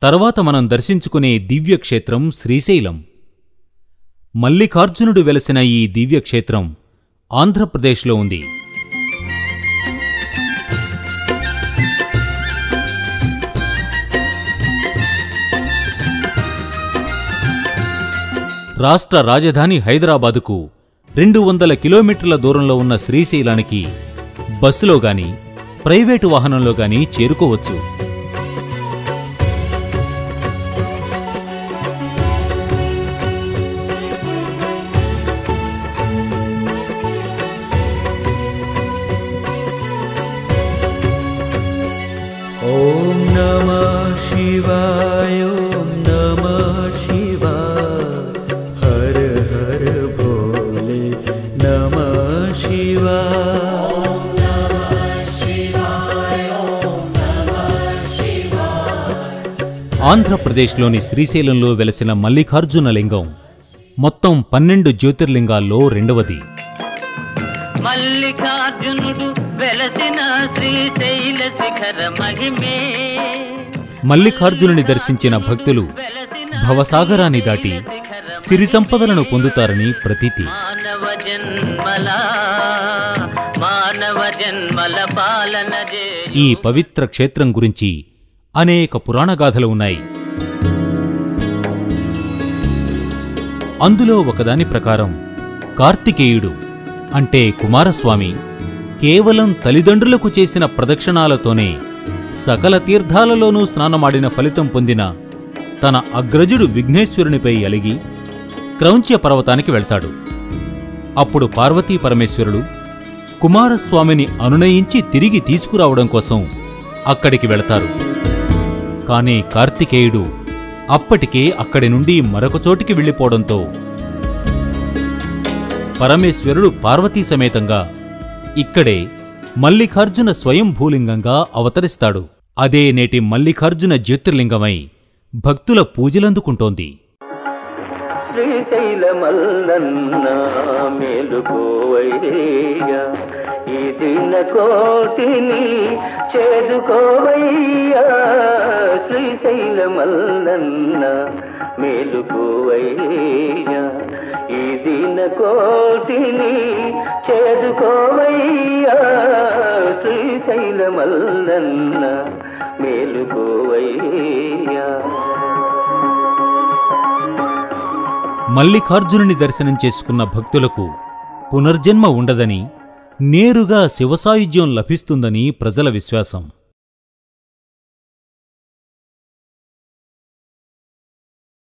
తర్వాత మనం దర్శించుకునే దివ్యక్షేత్రం శ్రీశైలం. మల్లికార్జునుడు వెలసిన ఈ దివ్యక్షేత్రం ఆంధ్రప్రదేశ్లో ఉంది. రాష్ట్ర రాజధాని హైదరాబాదుకు 200 కిలోమీటర్ల దూరంలో ఉన్న శ్రీశైలానికి బస్సులో గాని ప్రైవేటు వాహనంలో గాని చేరుకోవచ్చు. ఓం నమః శివాయ ఓం నమః శివాయ హర హర భోలే నమః శివాయ ఓం నమః శివాయ ఓం నమః శివాయ. ఆంధ్రప్రదేశ్లోని శ్రీశైలంలో వెలసిన మల్లికార్జున లింగం మొత్తం 12 జ్యోతిర్లింగాల్లో రెండవది. మల్లికార్జునుడు వెలసిన శ్రీశైల శిఖర మహిమే. మల్లికార్జునుని దర్శించిన భక్తులు భవసాగరాన్ని దాటి సిరి సంపదలను పొందుతారని ప్రతీతి. మానవ జన్మల పాలన. ఈ పవిత్ర క్షేత్రం గురించి అనేక పురాణగాథలు ఉన్నాయి. అందులో ఒకదాని ప్రకారం కార్తికేయుడు అంటే కుమారస్వామి కేవలం తల్లిదండ్రులకు చేసిన ప్రదక్షిణాలతోనే సకల తీర్థాలలోనూ స్నానమాడిన ఫలితం పొందిన తన అగ్రజుడు విఘ్నేశ్వరునిపై అలిగి క్రౌంచ్య పర్వతానికి వెళ్తాడు. అప్పుడు పార్వతీ పరమేశ్వరుడు కుమారస్వామిని అనునయించి తిరిగి తీసుకురావడం కోసం అక్కడికి వెళతారు. కానీ కార్తికేయుడు అప్పటికే అక్కడి నుండి మరొక చోటికి వెళ్ళిపోవడంతో పరమేశ్వరుడు పార్వతీ సమేతంగా ఇక్కడే మల్లికార్జున స్వయంభూలింగంగా అవతరిస్తాడు. అదే నేటి మల్లికార్జున జ్యోతిర్లింగమై భక్తుల పూజలందుకుంటోంది. శ్రీశైలమల్లన్న మేలుకోవయ్యా, ఈ దిన కోటిని చేదుకోవయ్యా. శ్రీశైలమల్లన్న మేలుకోవయ్యా, ఈ దిన కోటిని చేదుకోవయ్యా. శ్రీశైలమల్లన్న మేలుకోవయ్యా. మల్లికార్జునుని దర్శనం చేసుకున్న భక్తులకు పునర్జన్మ ఉండదని, నేరుగా శివసాయుజ్యం లభిస్తుందని ప్రజల విశ్వాసం.